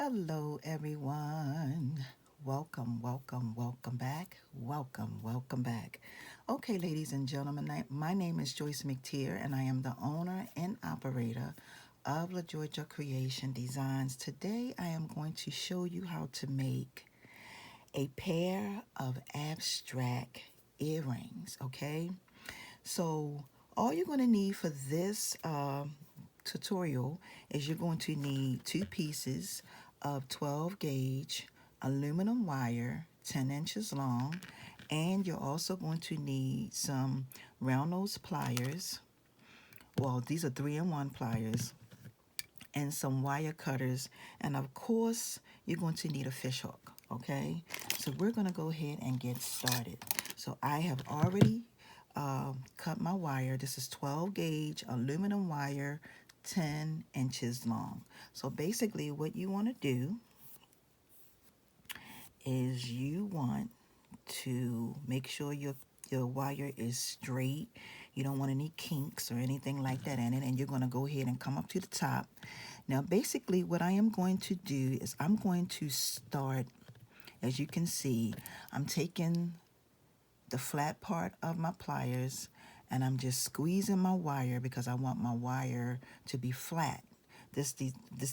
Hello, everyone. Welcome back. Welcome back. Okay, ladies and gentlemen, my name is Joyce McTeer, and I am the owner and operator of Lajoytra Creation Designs. Today, I am going to show you how to make a pair of abstract earrings, okay? So, all you're going to need for this tutorial is you're going to need two pieces of 12 gauge aluminum wire 10 inches long, and you're also going to need some round nose pliers. Well, these are 3-in-1 pliers, and some wire cutters, and of course you're going to need a fish hook. Okay, so we're going to go ahead and get started. So I have already cut my wire. This is 12 gauge aluminum wire, 10 inches long. So basically what you want to do is you want to make sure your wire is straight. You don't want any kinks or anything like that in it, and you're going to go ahead and come up to the top. Now basically what I am going to do is I'm going to start, as you can see, I'm taking the flat part of my pliers and I'm just squeezing my wire because I want my wire to be flat. This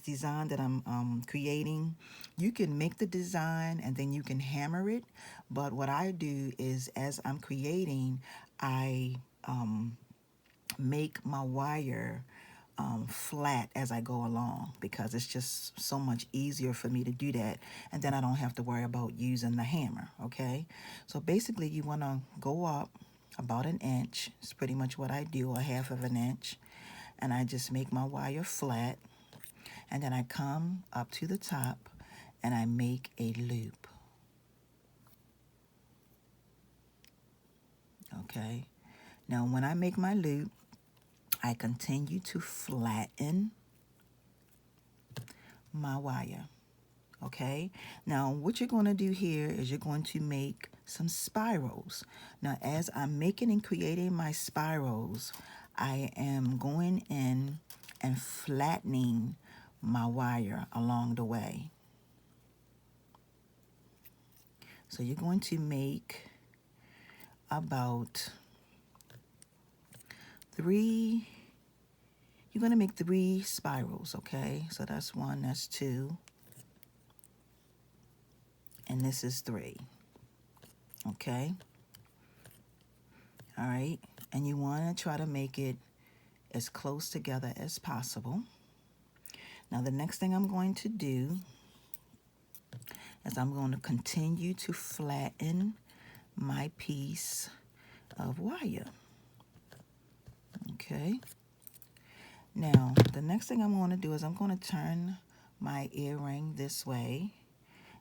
design that I'm creating, you can make the design and then you can hammer it, but what I do is as I'm creating, I make my wire flat as I go along because it's just so much easier for me to do that, and then I don't have to worry about using the hammer. Okay, so basically you want to go up about an inch. It's pretty much what I do, a half of an inch, and I just make my wire flat, and then I come up to the top and I make a loop. Okay, now when I make my loop, I continue to flatten my wire. Okay, now what you're going to do here is you're going to make some spirals. Now as I'm making and creating my spirals, I am going in and flattening my wire along the way. So you're going to make about three spirals. Okay, so that's one, that's two, and this is three. Okay, all right, and you want to try to make it as close together as possible. Now the next thing I'm going to do is I'm going to continue to flatten my piece of wire. Okay, now the next thing I'm going to do is I'm going to turn my earring this way,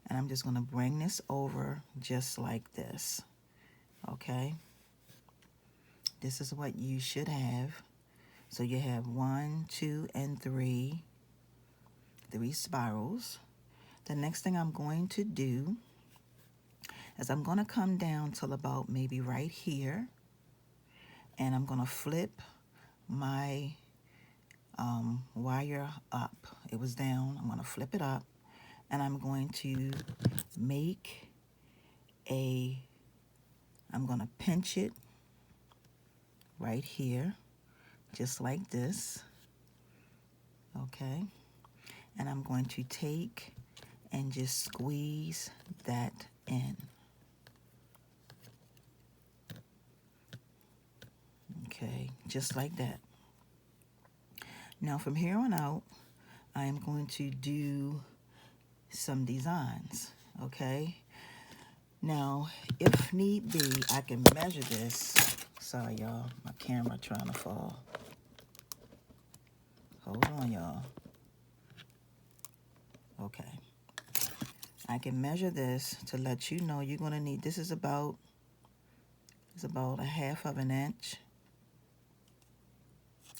and I'm just going to bring this over just like this. Okay, this is what you should have. So you have 1, 2, and 3 spirals. The next thing I'm going to do is I'm going to come down till about maybe right here, and I'm going to flip my wire up. It was down. I'm going to flip it up, and I'm going to make I'm going to pinch it right here, just like this. Okay, and I'm going to take and just squeeze that in. Okay, just like that. Now from here on out, I am going to do some designs. Okay, now if need be, I can measure this. Sorry y'all, my camera trying to fall. Hold on y'all. Okay, I can measure this to let you know you're going to need, this is about a half of an inch.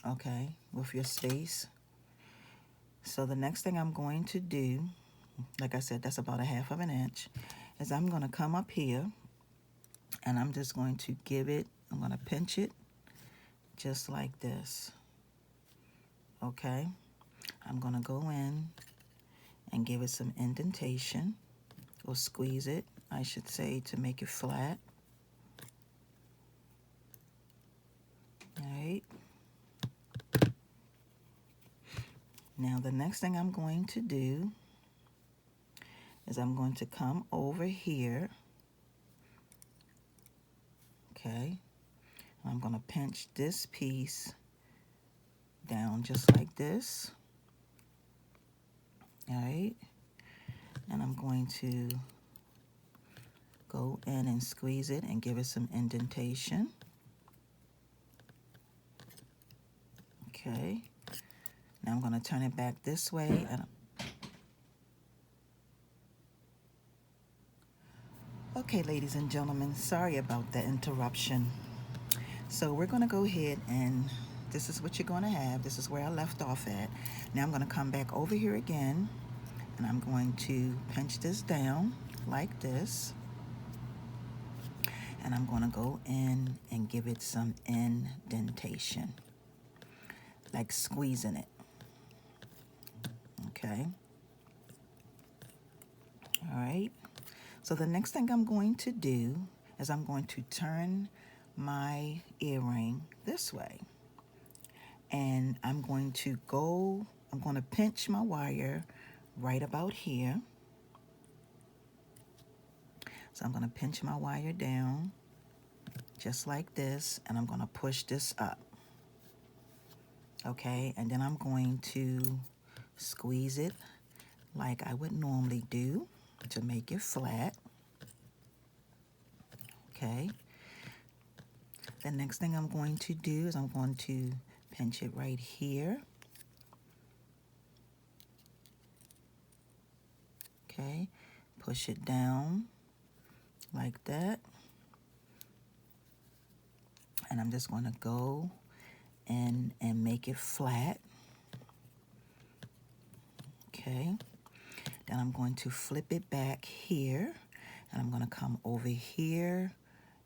Okay, with your space. So the next thing I'm going to do, like I said, that's about a half of an inch, is I'm going to come up here and I'm just going to I'm going to pinch it just like this. Okay, I'm going to go in and give it some indentation, or squeeze it, I should say, to make it flat. All right. Now the next thing I'm going to do is I'm going to come over here, okay? I'm going to pinch this piece down just like this, all right? And I'm going to go in and squeeze it and give it some indentation. Okay. Now I'm going to turn it back this way. Okay, ladies and gentlemen, sorry about the interruption. So we're going to go ahead and this is what you're going to have. This is where I left off at. Now I'm going to come back over here again, and I'm going to pinch this down like this. And I'm going to go in and give it some indentation, like squeezing it. Okay. All right. So the next thing I'm going to do is I'm going to turn my earring this way. And I'm going to pinch my wire right about here. So I'm going to pinch my wire down just like this, and I'm going to push this up. Okay, and then I'm going to squeeze it like I would normally do to make it flat. Okay. The next thing I'm going to do is I'm going to pinch it right here. Okay, push it down like that. And I'm just going to go in and make it flat. Okay, then I'm going to flip it back here, and I'm going to come over here,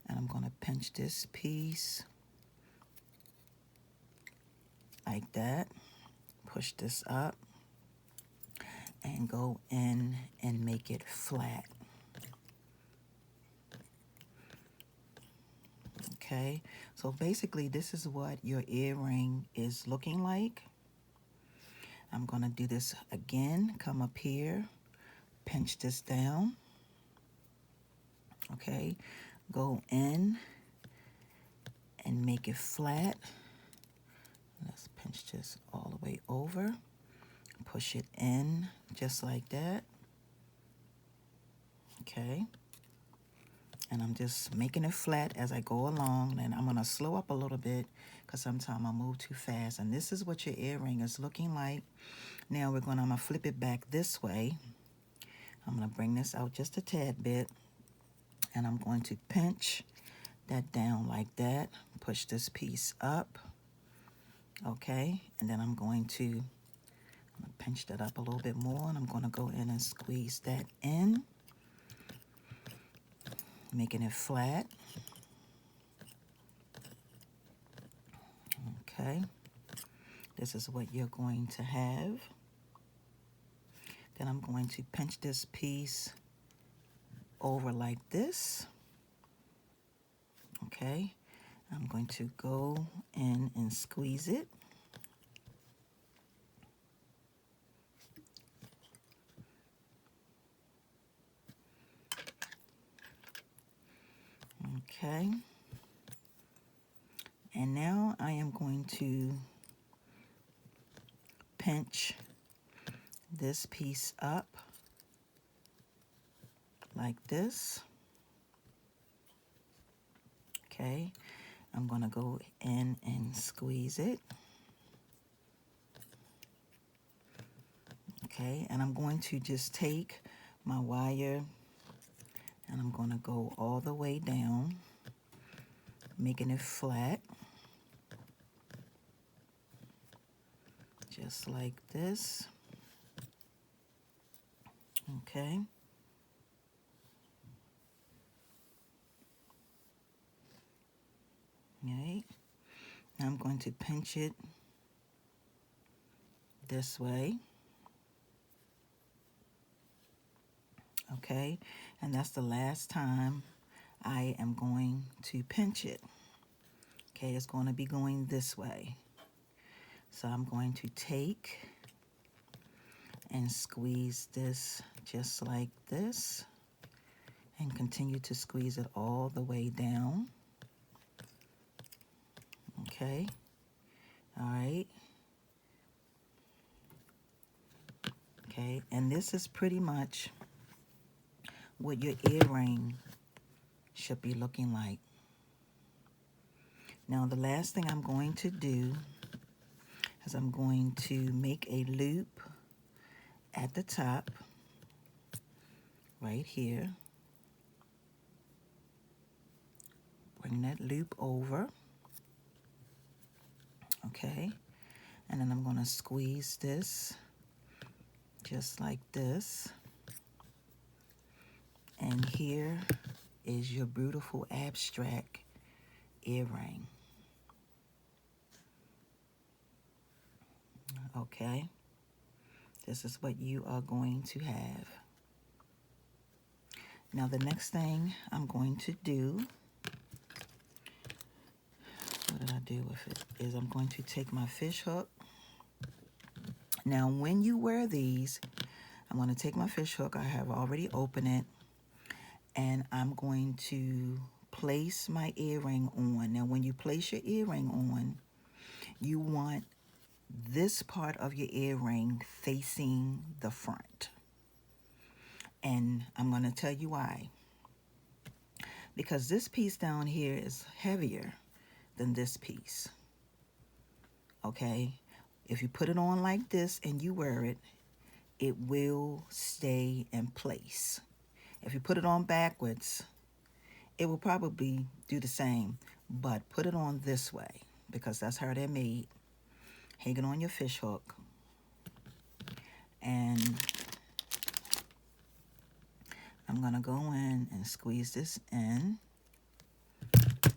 and I'm going to pinch this piece like that, push this up, and go in and make it flat. Okay, so basically this is what your earring is looking like. I'm going to do this again, come up here, pinch this down. Okay, go in and make it flat. Let's pinch this all the way over. Push it in just like that. Okay. And I'm just making it flat as I go along. And I'm going to slow up a little bit because sometimes I move too fast. And this is what your earring is looking like. Now I'm going to flip it back this way. I'm going to bring this out just a tad bit. And I'm going to pinch that down like that. Push this piece up. Okay. And then I'm going to pinch that up a little bit more. And I'm going to go in and squeeze that in, making it flat. Okay, this is what you're going to have. Then I'm going to pinch this piece over like this. Okay, I'm going to go in and squeeze it. Okay, and now I am going to pinch this piece up like this. Okay, I'm going to go in and squeeze it. Okay, and I'm going to just take my wire and I'm going to go all the way down, making it flat. Just like this. Okay. Right. Now I'm going to pinch it this way. Okay, and that's the last time I am going to pinch it. Okay, it's going to be going this way. So I'm going to take and squeeze this just like this and continue to squeeze it all the way down. Okay, all right. Okay, and this is pretty much what your earring should be looking like. Now the last thing I'm going to do is I'm going to make a loop at the top right here. Bring that loop over. Okay, and then I'm going to squeeze this just like this. And here is your beautiful abstract earring. Okay, this is what you are going to have. Now the next thing I'm going to do, what did I do with it, is I'm going to take my fish hook. Now when you wear these, I'm going to take my fish hook, I have already opened it, and I'm going to place my earring on. Now when you place your earring on, you want this part of your earring facing the front. And I'm going to tell you why. Because this piece down here is heavier than this piece. Okay? If you put it on like this and you wear it, it will stay in place. If you put it on backwards, it will probably do the same. But put it on this way, because that's how they're made. Hang it on your fish hook. And I'm going to go in and squeeze this in.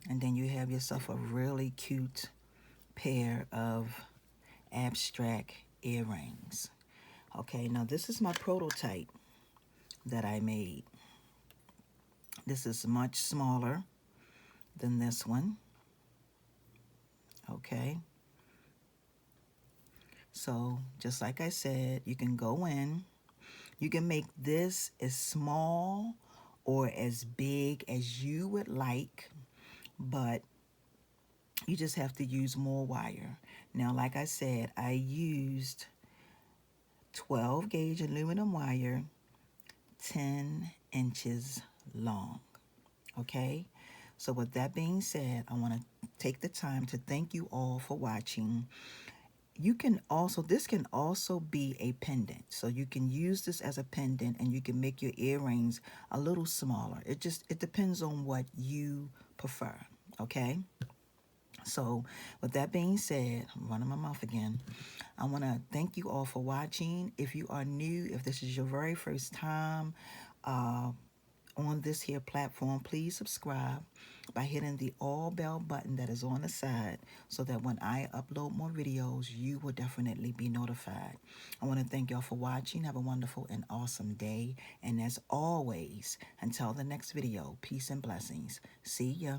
And then you have yourself a really cute pair of abstract earrings. Okay, now this is my prototype that I made. This is much smaller than this one. Okay. So just like I said, you can go in. You can make this as small or as big as you would like, but you just have to use more wire. Now, like I said, I used 12 gauge aluminum wire, 10 inches long. Okay? So with that being said, I want to take the time to thank you all for watching. You can also, this can also be a pendant. So you can use this as a pendant and you can make your earrings a little smaller. It depends on what you prefer. Okay? So with that being said, I'm running my mouth again. I want to thank you all for watching. If you are new, if this is your very first time on this here platform, please subscribe by hitting the all bell button that is on the side so that when I upload more videos, you will definitely be notified. I want to thank y'all for watching. Have a wonderful and awesome day. And as always, until the next video, peace and blessings. See ya.